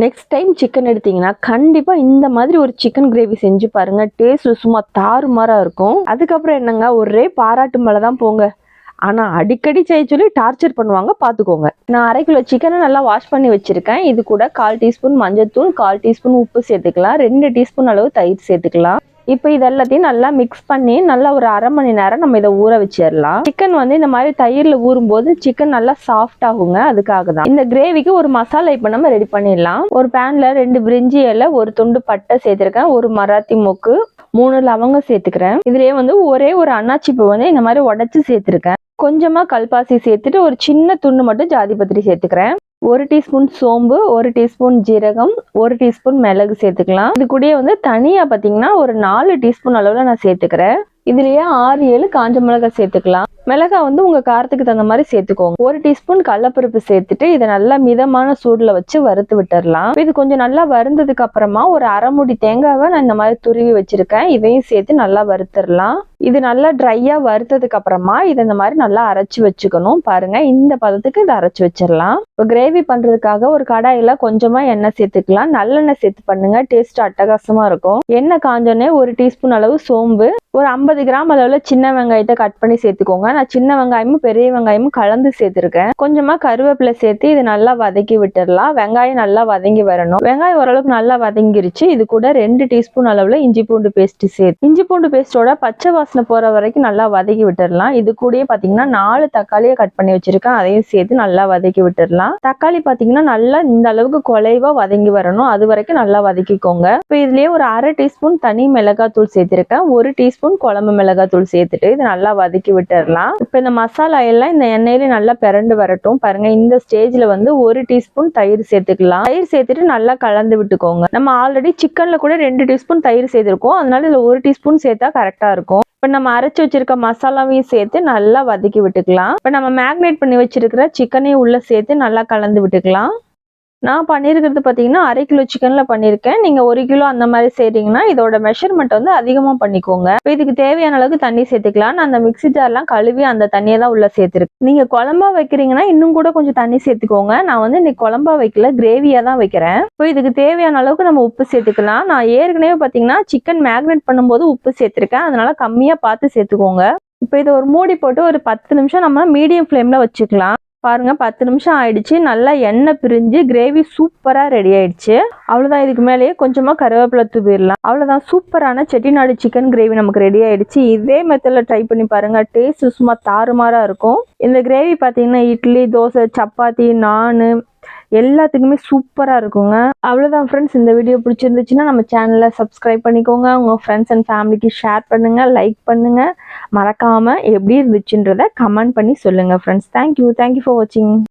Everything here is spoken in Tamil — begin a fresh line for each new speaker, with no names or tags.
நெக்ஸ்ட் டைம் சிக்கன் எடுத்தீங்கன்னா கண்டிப்பாக இந்த மாதிரி ஒரு சிக்கன் கிரேவி செஞ்சு பாருங்க. டேஸ்ட் சும்மா தாறுமாறாக இருக்கும். அதுக்கப்புறம் என்னங்க, ஒரே பாராட்டு மேலே தான் போங்க. ஆனால் அடிக்கடி செய்ய சொல்லி டார்ச்சர் பண்ணுவாங்க, பார்த்துக்கோங்க. நான் 1/2 கிலோ சிக்கனை நல்லா வாஷ் பண்ணி வச்சுருக்கேன். இது கூட 1/4 டீஸ்பூன் மஞ்சள்தூள், 1/4 டீஸ்பூன் உப்பு சேர்த்துக்கலாம். 2 டீஸ்பூன் அளவு தயிர் சேர்த்துக்கலாம். இப்போ இது எல்லாத்தையும் நல்லா மிக்ஸ் பண்ணி நல்லா ஒரு 1/2 மணி நேரம் நம்ம இதை ஊற வச்சிடலாம். சிக்கன் வந்து இந்த மாதிரி தயிரில் ஊறும்போது சிக்கன் நல்லா சாஃப்ட் ஆகுங்க. அதுக்காக தான் இந்த கிரேவிக்கு ஒரு மசாலா இப்போ நம்ம ரெடி பண்ணிடலாம். ஒரு பேனில் 2 பிரிஞ்சி இலை, ஒரு துண்டு பட்டை சேர்த்துருக்கேன், ஒரு மராத்தி மொக்கு, 3 லவங்கம் சேர்த்துக்கிறேன். இதுலேயே வந்து ஒரே ஒரு அன்னாச்சி பூ வந்து இந்த மாதிரி உடச்சி சேர்த்துருக்கேன். கொஞ்சமாக கல்பாசி சேர்த்துட்டு ஒரு சின்ன துண்டு மட்டும் ஜாதி பத்திரி சேர்த்துக்கிறேன். 1 டீஸ்பூன் சோம்பு, 1 டீஸ்பூன் ஜீரகம், 1 டீஸ்பூன் மிளகு சேர்த்துக்கலாம். இது கூடயே வந்து தனியா பார்த்தீங்கன்னா ஒரு 4 டீஸ்பூன் அளவில் நான் சேர்த்துக்கிறேன். இதுலயே 6-7 காஞ்ச மிளகாய் சேர்த்துக்கலாம். மிளகாய் வந்து உங்க காரத்துக்கு தகுந்த மாதிரி சேர்த்துக்கோங்க. 1 டீஸ்பூன் கடலைப்பருப்பு சேர்த்துட்டு இதை நல்லா மிதமான சூடுல வச்சு வறுத்து விட்டுறலாம். இது கொஞ்சம் நல்லா வறுந்ததுக்கு அப்புறமா ஒரு 1/2 மூடி தேங்காவை நான் இந்த மாதிரி துருவி வச்சிருக்கேன். இதையும் சேர்த்து நல்லா வறுத்துடலாம். இது நல்லா ட்ரையா வறுத்ததுக்கு அப்புறமா இதை இந்த மாதிரி நல்லா அரைச்சு வச்சுக்கணும். பாருங்க, இந்த பதத்துக்கு இதை அரைச்சு வச்சிடலாம். இப்போ கிரேவி பண்றதுக்காக ஒரு கடாயில கொஞ்சமா எண்ணெய் சேர்த்துக்கலாம். நல்லெண்ணெய் சேர்த்து பண்ணுங்க, டேஸ்ட் அட்டகாசமா இருக்கும். எண்ணெய் காஞ்சோடனே 1 டீஸ்பூன் அளவு சோம்பு, ஒரு 50 கிராம் அளவுல சின்ன வெங்காயத்தை கட் பண்ணி சேர்த்துக்கோங்க. நான் சின்ன வெங்காயமும் பெரிய வெங்காயமும் கலந்து சேர்த்துருக்கேன். கொஞ்சமா கருவேப்பிலை சேர்த்து இது நல்லா வதக்கி விட்டுடலாம். வெங்காயம் நல்லா வதங்கி வரணும். வெங்காயம் ஓரளவுக்கு நல்லா வதங்கிருச்சு. இது கூட 2 டீஸ்பூன் அளவுல இஞ்சி பூண்டு பேஸ்ட் சேர்த்து இஞ்சி பூண்டு பேஸ்டோட பச்சை வாசனை போற வரைக்கும் நல்லா வதக்கி விட்டுடலாம். இது கூடயே பாத்தீங்கன்னா 4 தக்காளியை கட் பண்ணி வச்சிருக்கேன். அதையும் சேர்த்து நல்லா வதக்கி விட்டுடலாம். தக்காளி பாத்தீங்கன்னா நல்லா இந்த அளவுக்கு குலைவா வதங்கி வரணும். அது வரைக்கும் நல்லா வதக்கிக்கோங்க. இப்போ இதுலயே ஒரு 1/2 டீஸ்பூன் தனி மிளகாய் தூள் சேர்த்திருக்கேன். 1 டீஸ்பூன் குழம்பு மிளகாய் தூள் சேர்த்துட்டு இது நல்லா வதக்கி விட்டுடலாம். இப்ப இந்த மசாலா எல்லாம் இந்த எண்ணெயில நல்லா பிறண்டு வரட்டும். பாருங்க, இந்த ஸ்டேஜ்ல வந்து 1 டீஸ்பூன் தயிர் சேர்த்துக்கலாம். தயிர் சேர்த்துட்டு நல்லா கலந்து விட்டுக்கோங்க. நம்ம ஆல்ரெடி சிக்கன்ல கூட 2 டீஸ்பூன் தயிர் சேர்த்திருக்கோம். அதனால இதுல 1 டீஸ்பூன் சேர்த்தா கரெக்டா இருக்கும். இப்போ நம்ம அரைச்சி வச்சிருக்க மசாலாவையும் சேர்த்து நல்லா வதக்கி விட்டுக்கலாம். இப்போ நம்ம மேக்னேட் பண்ணி வச்சிருக்கிற சிக்கனையும் உள்ள சேர்த்து நல்லா கலந்து விட்டுக்கலாம். நான் பண்ணியிருக்கிறது பார்த்தீங்கன்னா 1/2 கிலோ சிக்கனில் பண்ணியிருக்கேன். நீங்கள் 1 கிலோ அந்த மாதிரி செய்கிறீங்கன்னா இதோட மெஷர்மெண்ட் வந்து அதிகமாக பண்ணிக்கோங்க. இப்போ இதுக்கு தேவையான அளவுக்கு தண்ணி சேர்த்துக்கலாம். நான் அந்த மிக்ஸி ஜார்லாம் கழுவி அந்த தண்ணியை தான் உள்ளே சேர்த்துருக்கேன். நீங்கள் குழம்பா வைக்கிறீங்கன்னா இன்னும் கூட கொஞ்சம் தண்ணி சேர்த்துக்கோங்க. நான் வந்து இன்னைக்கு குழம்பா வைக்கல, கிரேவியாக தான் வைக்கிறேன். இப்போ இதுக்கு தேவையான அளவுக்கு நம்ம உப்பு சேர்த்துக்கலாம். நான் ஏற்கனவே பார்த்தீங்கன்னா சிக்கன் மேக்னேட் பண்ணும்போது உப்பு சேர்த்துருக்கேன். அதனால கம்மியாக பார்த்து சேர்த்துக்கோங்க. இப்போ இதை ஒரு மூடி போட்டு ஒரு 10 நிமிஷம் நம்ம மீடியம் ஃப்ளேமில் வச்சுக்கலாம். பாருங்க, 10 நிமிஷம் ஆயிடுச்சு. நல்லா எண்ணெய் பிரிஞ்சு கிரேவி சூப்பரா ரெடி ஆயிடுச்சு. அவ்வளவுதான். இதுக்கு மேலேயே கொஞ்சமா கருவேப்பிலை தூவிடலாம். அவ்வளவுதான், சூப்பரான செட்டிநாடு சிக்கன் கிரேவி நமக்கு ரெடி ஆயிடுச்சு. இதே மெத்தட்ல ட்ரை பண்ணி பாருங்க, டேஸ்ட் சும்மா தாறுமாறா இருக்கும். இந்த கிரேவி பாத்தீங்கன்னா இட்லி, தோசை, சப்பாத்தி, நானு எல்லாத்துக்குமே சூப்பரா இருக்குங்க. அவ்வளவுதான் ஃப்ரெண்ட்ஸ், இந்த வீடியோ பிடிச்சிருந்துச்சுன்னா நம்ம சேனலை சப்ஸ்கிரைப் பண்ணிக்கோங்க. உங்க ஃப்ரெண்ட்ஸ் அண்ட் ஃபேமிலிக்கு ஷேர் பண்ணுங்க, லைக் பண்ணுங்க. மறக்காம எப்படி இருந்துச்சுன்றத கமெண்ட் பண்ணி சொல்லுங்க ஃப்ரெண்ட்ஸ். தேங்க்யூ ஃபார் வாட்சிங்.